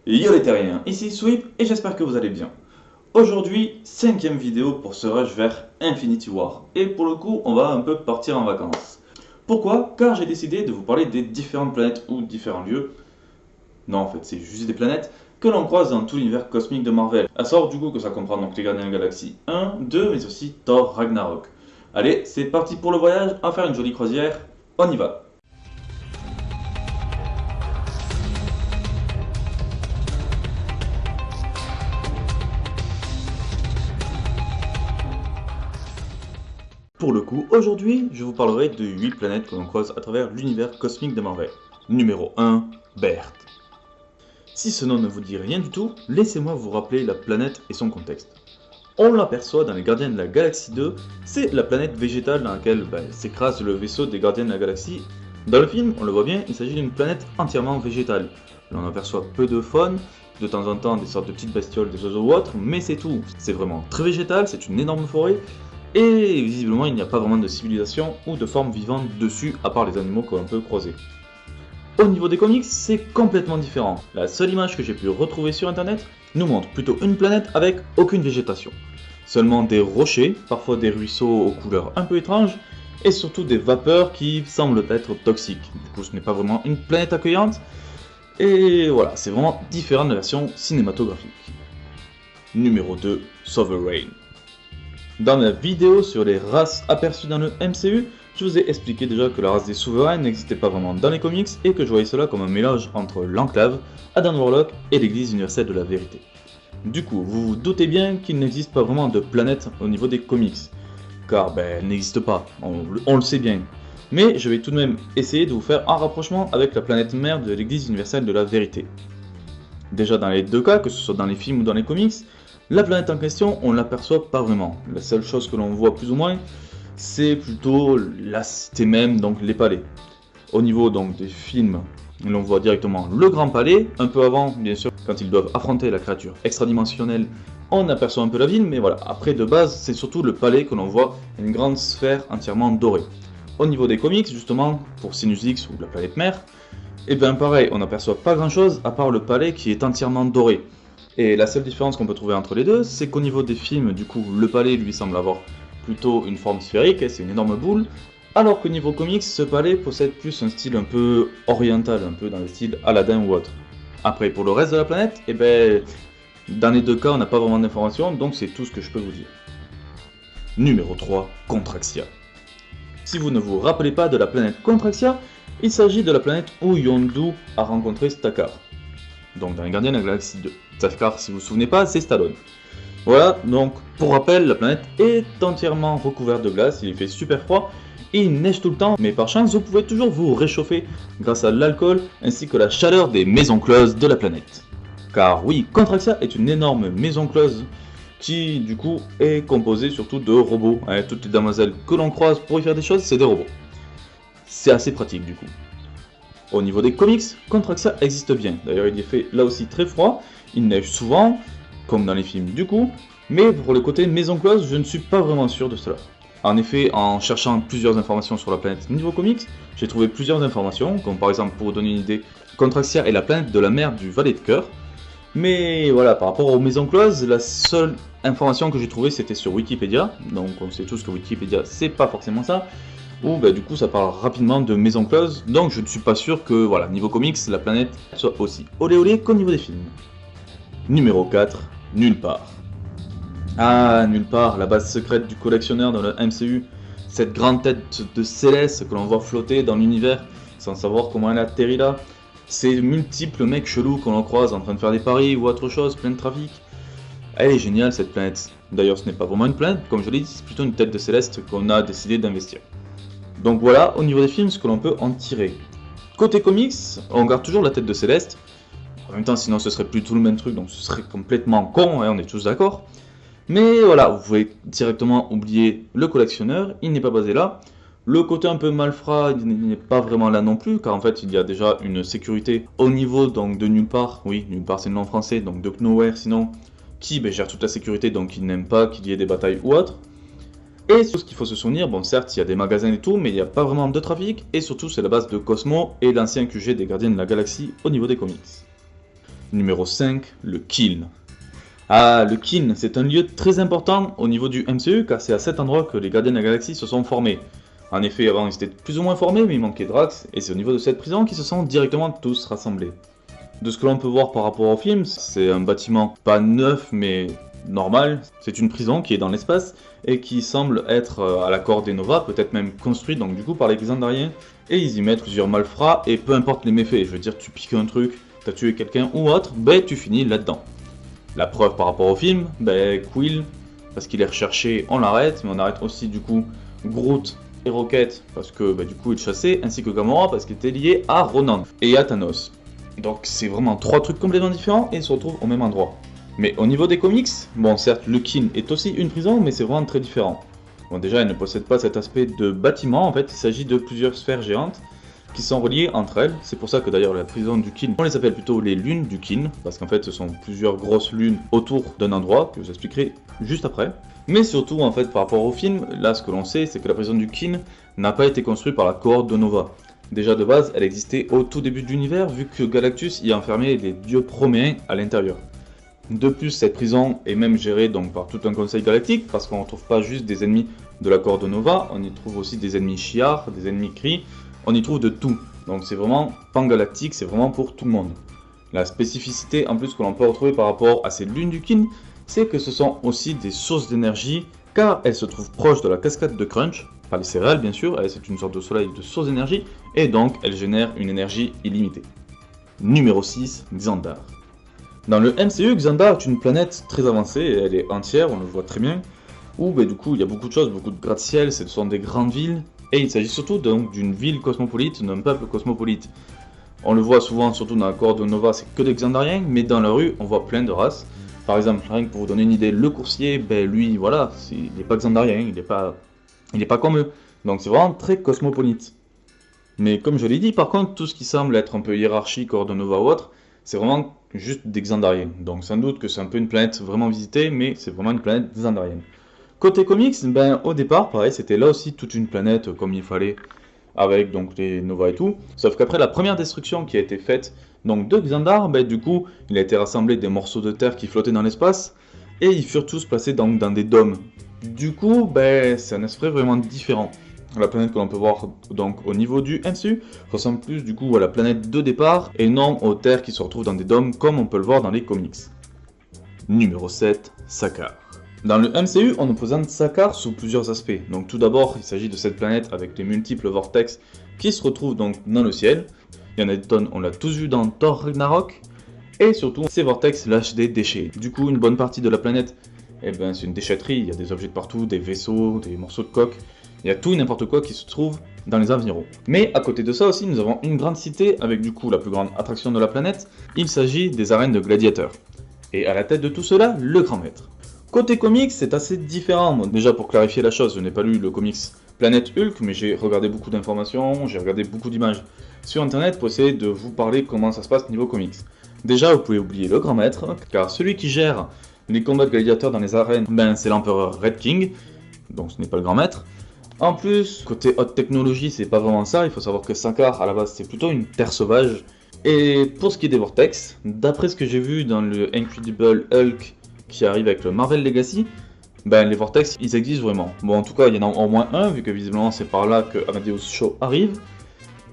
Yo les terriens, ici Sweep et j'espère que vous allez bien. Aujourd'hui, 5ème vidéo pour ce rush vers Infinity War. Et pour le coup, on va un peu partir en vacances. Pourquoi? Car j'ai décidé de vous parler des différentes planètes ou différents lieux. Non, en fait, c'est juste des planètes que l'on croise dans tout l'univers cosmique de Marvel. À savoir du coup que ça comprend donc les Gardiens de la Galaxie 1, 2, mais aussi Thor Ragnarok. Allez, c'est parti pour le voyage, on va faire une jolie croisière, on y va. Pour le coup, aujourd'hui, je vous parlerai de 8 planètes que l'on croise à travers l'univers cosmique de Marvel. Numéro 1, Berthe. Si ce nom ne vous dit rien du tout, laissez-moi vous rappeler la planète et son contexte. On l'aperçoit dans les Gardiens de la Galaxie 2, c'est la planète végétale dans laquelle s'écrase le vaisseau des Gardiens de la Galaxie. Dans le film, on le voit bien, il s'agit d'une planète entièrement végétale. L'on aperçoit peu de faune, de temps en temps des sortes de petites bestioles, des oiseaux ou autres, mais c'est tout. C'est vraiment très végétal, c'est une énorme forêt, et visiblement il n'y a pas vraiment de civilisation ou de forme vivante dessus, à part les animaux que l'on peut croiser. Au niveau des comics, c'est complètement différent. La seule image que j'ai pu retrouver sur internet nous montre plutôt une planète avec aucune végétation. Seulement des rochers, parfois des ruisseaux aux couleurs un peu étranges, et surtout des vapeurs qui semblent être toxiques. Du coup ce n'est pas vraiment une planète accueillante, et voilà, c'est vraiment différent de la version cinématographique. Numéro 2, Sovereign. Dans ma vidéo sur les races aperçues dans le MCU, je vous ai expliqué déjà que la race des souverains n'existait pas vraiment dans les comics et que je voyais cela comme un mélange entre l'Enclave, Adam Warlock et l'Église universelle de la vérité. Du coup, vous vous doutez bien qu'il n'existe pas vraiment de planète au niveau des comics, car elle n'existe pas, on le sait bien. Mais je vais tout de même essayer de vous faire un rapprochement avec la planète mère de l'Église universelle de la vérité. Déjà dans les deux cas, que ce soit dans les films ou dans les comics, la planète en question, on ne l'aperçoit pas vraiment. La seule chose que l'on voit plus ou moins, c'est plutôt la cité même, donc les palais. Au niveau donc des films, l'on voit directement le Grand Palais. Un peu avant, bien sûr, quand ils doivent affronter la créature extradimensionnelle, on aperçoit un peu la ville, mais voilà. Après, de base, c'est surtout le palais que l'on voit, une grande sphère entièrement dorée. Au niveau des comics, justement, pour Sinus X ou la planète mère, et bien pareil, on n'aperçoit pas grand chose à part le palais qui est entièrement doré. Et la seule différence qu'on peut trouver entre les deux, c'est qu'au niveau des films, du coup, le palais lui semble avoir plutôt une forme sphérique, c'est une énorme boule, alors qu'au niveau comics, ce palais possède plus un style un peu oriental, un peu dans le style Aladdin ou autre. Après, pour le reste de la planète, dans les deux cas, on n'a pas vraiment d'informations, donc c'est tout ce que je peux vous dire. Numéro 3, Contraxia. Si vous ne vous rappelez pas de la planète Contraxia, il s'agit de la planète où Yondu a rencontré Stakar. Donc dans les Gardiens de la Galaxie 2. Stakar, si vous vous souvenez pas, c'est Stallone. Voilà, donc pour rappel, la planète est entièrement recouverte de glace, il fait super froid, et il neige tout le temps, mais par chance, vous pouvez toujours vous réchauffer grâce à l'alcool ainsi que la chaleur des maisons closes de la planète. Car oui, Contraxia est une énorme maison close qui, du coup, est composée surtout de robots. Toutes les demoiselles que l'on croise pour y faire des choses, c'est des robots. C'est assez pratique, du coup. Au niveau des comics, Contraxia existe bien. D'ailleurs, il est fait là aussi très froid, il neige souvent, comme dans les films du coup, mais pour le côté maison close, je ne suis pas vraiment sûr de cela. En effet, en cherchant plusieurs informations sur la planète niveau comics, j'ai trouvé plusieurs informations, comme par exemple, pour vous donner une idée, Contraxia est la planète de la mer du Valet de Cœur. Mais voilà, par rapport aux maisons closes, la seule information que j'ai trouvée c'était sur Wikipédia, donc on sait tous que Wikipédia c'est pas forcément ça, où du coup ça parle rapidement de maison close, donc je ne suis pas sûr que voilà, niveau comics, la planète soit aussi olé olé qu'au niveau des films. Numéro 4, Nulle part. Ah, Nulle part, la base secrète du collectionneur dans le MCU, cette grande tête de Céleste que l'on voit flotter dans l'univers sans savoir comment elle atterrit là, ces multiples mecs chelous qu'on en croise en train de faire des paris ou autre chose, plein de trafic. Elle est géniale cette planète. D'ailleurs ce n'est pas vraiment une planète, comme je l'ai dit, c'est plutôt une tête de Céleste qu'on a décidé d'investir. Donc voilà, au niveau des films, ce que l'on peut en tirer. Côté comics, on garde toujours la tête de Céleste. En même temps, sinon ce serait plus tout le même truc, donc ce serait complètement con, on est tous d'accord. Mais voilà, vous pouvez directement oublier le collectionneur, il n'est pas basé là. Le côté un peu malfrat, il n'est pas vraiment là non plus, car en fait il y a déjà une sécurité au niveau donc de Nulle part. Oui, Nulle part c'est le nom français, donc de Knowhere sinon, qui gère toute la sécurité, donc il n'aime pas qu'il y ait des batailles ou autre. Et sur ce qu'il faut se souvenir, bon certes il y a des magasins et tout, mais il n'y a pas vraiment de trafic, et surtout c'est la base de Cosmo et l'ancien QG des Gardiens de la Galaxie au niveau des comics. Numéro 5, le Kiln. Ah, le Kiln, c'est un lieu très important au niveau du MCU car c'est à cet endroit que les Gardiens de la Galaxie se sont formés. En effet, avant ils étaient plus ou moins formés, mais il manquait Drax, et c'est au niveau de cette prison qu'ils se sont directement tous rassemblés. De ce que l'on peut voir par rapport au film, c'est un bâtiment pas neuf mais normal. C'est une prison qui est dans l'espace et qui semble être à l'accord des Nova, peut-être même construite donc du coup par les Xandariens. Et ils y mettent plusieurs malfrats et peu importe les méfaits, je veux dire tu piques un truc, t'as tué quelqu'un ou autre, ben tu finis là-dedans. La preuve par rapport au film, ben Quill, parce qu'il est recherché, on l'arrête, mais on arrête aussi du coup Groot et Rocket parce que du coup il chassait, ainsi que Gamora parce qu'il était lié à Ronan et à Thanos. Donc c'est vraiment trois trucs complètement différents et ils se retrouvent au même endroit. Mais au niveau des comics, bon certes le Kiln est aussi une prison mais c'est vraiment très différent. Bon déjà elle ne possède pas cet aspect de bâtiment, en fait il s'agit de plusieurs sphères géantes qui sont reliées entre elles. C'est pour ça que d'ailleurs la prison du Kiln, on les appelle plutôt les lunes du Kiln, parce qu'en fait ce sont plusieurs grosses lunes autour d'un endroit, que je vous expliquerai juste après. Mais surtout en fait par rapport au film, là ce que l'on sait c'est que la prison du Kiln n'a pas été construite par la cohorte de Nova. Déjà de base, elle existait au tout début de l'univers vu que Galactus y enfermait les dieux proméens à l'intérieur. De plus, cette prison est même gérée donc par tout un conseil galactique parce qu'on ne trouve pas juste des ennemis de la cohorte de Nova, on y trouve aussi des ennemis Shi'ar, des ennemis Kree, on y trouve de tout. Donc c'est vraiment pan-galactique, c'est vraiment pour tout le monde. La spécificité en plus que l'on peut retrouver par rapport à ces lunes du Kiln, c'est que ce sont aussi des sources d'énergie car elles se trouvent proches de la cascade de Crunch, pas les céréales bien sûr, c'est une sorte de soleil de source d'énergie, et donc elles génèrent une énergie illimitée. Numéro 6, Xandar. Dans le MCU, Xandar est une planète très avancée, et elle est entière, on le voit très bien, où du coup il y a beaucoup de choses, beaucoup de gratte-ciel, ce sont des grandes villes, et il s'agit surtout donc d'une ville cosmopolite, d'un peuple cosmopolite. On le voit souvent, surtout dans la cohorte de Nova, c'est que des Xandariens, mais dans la rue on voit plein de races. Par exemple, rien que pour vous donner une idée, le coursier, lui voilà, il n'est pas Xandarien, il n'est pas comme eux, donc c'est vraiment très cosmopolite. Mais comme je l'ai dit, par contre, tout ce qui semble être un peu hiérarchique, hors de Nova ou autre, c'est vraiment juste des Xandariens. Donc sans doute que c'est un peu une planète vraiment visitée, mais c'est vraiment une planète Xandarienne. Côté comics, au départ, pareil, c'était là aussi toute une planète comme il fallait, avec donc les Nova et tout. Sauf qu'après la première destruction qui a été faite donc de Xandar, du coup, il a été rassemblé des morceaux de terre qui flottaient dans l'espace, et ils furent tous placés donc dans des dômes. Du coup, c'est un esprit vraiment différent. La planète que l'on peut voir donc au niveau du MCU ressemble plus du coup à la planète de départ et non aux terres qui se retrouvent dans des dômes comme on peut le voir dans les comics. Numéro 7, Sakaar. Dans le MCU, on nous présente Sakaar sous plusieurs aspects. Donc tout d'abord, il s'agit de cette planète avec les multiples vortex qui se retrouvent donc dans le ciel. Il y en a des tonnes, on l'a tous vu dans Thor Ragnarok. Et surtout, ces vortex lâchent des déchets. Du coup, une bonne partie de la planète, c'est une déchetterie. Il y a des objets de partout, des vaisseaux, des morceaux de coque. Il y a tout et n'importe quoi qui se trouve dans les environs. Mais à côté de ça aussi, nous avons une grande cité avec du coup la plus grande attraction de la planète. Il s'agit des arènes de gladiateurs. Et à la tête de tout cela, le grand maître. Côté comics, c'est assez différent. Bon, déjà pour clarifier la chose, je n'ai pas lu le comics Planète Hulk, mais j'ai regardé beaucoup d'informations, j'ai regardé beaucoup d'images sur internet pour essayer de vous parler comment ça se passe niveau comics. Déjà, vous pouvez oublier le grand maître, car celui qui gère les combats de gladiateurs dans les arènes, c'est l'empereur Red King, donc ce n'est pas le grand maître. En plus, côté haute technologie, c'est pas vraiment ça, il faut savoir que Sakaar, à la base, c'est plutôt une terre sauvage. Et pour ce qui est des vortex, d'après ce que j'ai vu dans le Incredible Hulk qui arrive avec le Marvel Legacy, les vortex, ils existent vraiment. Bon, en tout cas, il y en a au moins un, vu que visiblement c'est par là que Amadeus Cho arrive.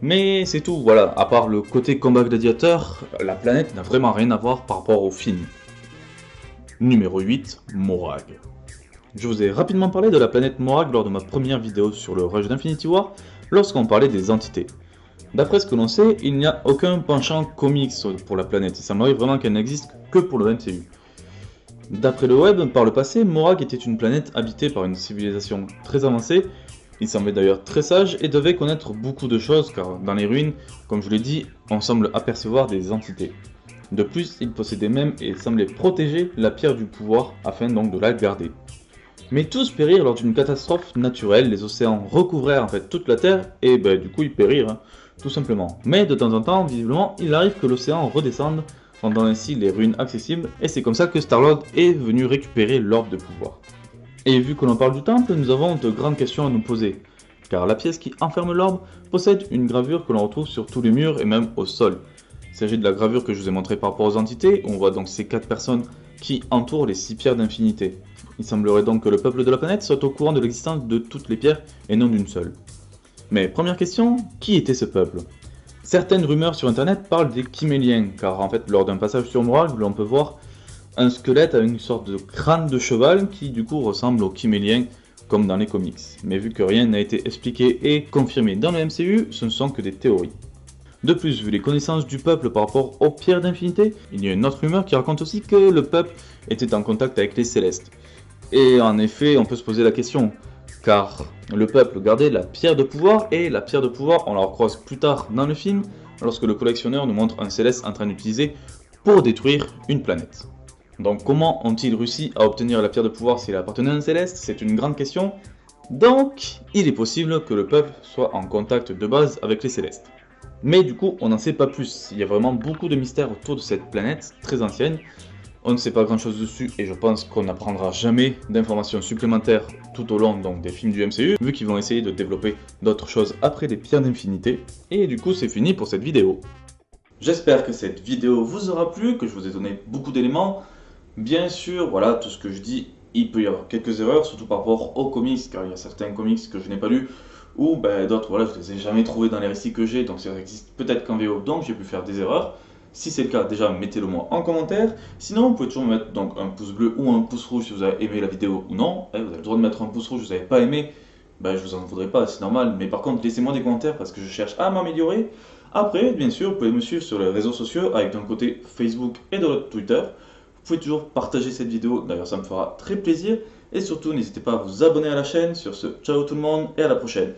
Mais c'est tout, voilà, à part le côté combat gladiateur, la planète n'a vraiment rien à voir par rapport au film. Numéro 8, Morag. Je vous ai rapidement parlé de la planète Morag lors de ma première vidéo sur le Rush d'Infinity War, lorsqu'on parlait des entités. D'après ce que l'on sait, il n'y a aucun penchant comics pour la planète, il semblerait vraiment qu'elle n'existe que pour le MCU. D'après le web, par le passé, Morag était une planète habitée par une civilisation très avancée, il semblait d'ailleurs très sage et devait connaître beaucoup de choses car dans les ruines, comme je l'ai dit, on semble apercevoir des entités. De plus, il possédait même et semblait protéger la pierre du pouvoir afin donc de la garder. Mais tous périrent lors d'une catastrophe naturelle, les océans recouvrèrent en fait toute la Terre et du coup ils périrent, tout simplement. Mais de temps en temps, visiblement, il arrive que l'océan redescende, rendant ainsi les ruines accessibles, et c'est comme ça que Star-Lord est venu récupérer l'orbe de pouvoir. Et vu que l'on parle du temple, nous avons de grandes questions à nous poser, car la pièce qui enferme l'orbe possède une gravure que l'on retrouve sur tous les murs et même au sol. Il s'agit de la gravure que je vous ai montrée par rapport aux entités. On voit donc ces 4 personnes qui entourent les 6 pierres d'infinité. Il semblerait donc que le peuple de la planète soit au courant de l'existence de toutes les pierres et non d'une seule. Mais première question, qui était ce peuple? Certaines rumeurs sur internet parlent des Chiméliens, car en fait lors d'un passage sur Morag, on peut voir un squelette avec une sorte de crâne de cheval qui du coup ressemble aux Chiméliens comme dans les comics. Mais vu que rien n'a été expliqué et confirmé dans le MCU, ce ne sont que des théories. De plus, vu les connaissances du peuple par rapport aux pierres d'infinité, il y a une autre rumeur qui raconte aussi que le peuple était en contact avec les célestes. Et en effet, on peut se poser la question, car le peuple gardait la pierre de pouvoir, et la pierre de pouvoir, on la recroise plus tard dans le film, lorsque le collectionneur nous montre un céleste en train d'utiliser pour détruire une planète. Donc comment ont-ils réussi à obtenir la pierre de pouvoir s'il appartenait à un céleste? C'est une grande question. Donc, il est possible que le peuple soit en contact de base avec les célestes. Mais du coup, on n'en sait pas plus. Il y a vraiment beaucoup de mystères autour de cette planète très ancienne. On ne sait pas grand chose dessus et je pense qu'on n'apprendra jamais d'informations supplémentaires tout au long des films du MCU, vu qu'ils vont essayer de développer d'autres choses après les pierres d'infinité. Et du coup, c'est fini pour cette vidéo. J'espère que cette vidéo vous aura plu, que je vous ai donné beaucoup d'éléments. Bien sûr, voilà, tout ce que je dis, il peut y avoir quelques erreurs, surtout par rapport aux comics, car il y a certains comics que je n'ai pas lus, ou d'autres, voilà, je les ai jamais trouvés dans les récits que j'ai, donc ça existe peut-être qu'en VO, donc j'ai pu faire des erreurs. Si c'est le cas, déjà mettez-le moi en commentaire. Sinon, vous pouvez toujours me mettre donc un pouce bleu ou un pouce rouge si vous avez aimé la vidéo ou non. Vous avez le droit de mettre un pouce rouge si vous n'avez pas aimé, je vous en voudrais pas, c'est normal. Mais par contre, laissez-moi des commentaires parce que je cherche à m'améliorer. Après, bien sûr, vous pouvez me suivre sur les réseaux sociaux avec d'un côté Facebook et de l'autre Twitter. Vous pouvez toujours partager cette vidéo, d'ailleurs ça me fera très plaisir. Et surtout, n'hésitez pas à vous abonner à la chaîne. Sur ce, ciao tout le monde et à la prochaine.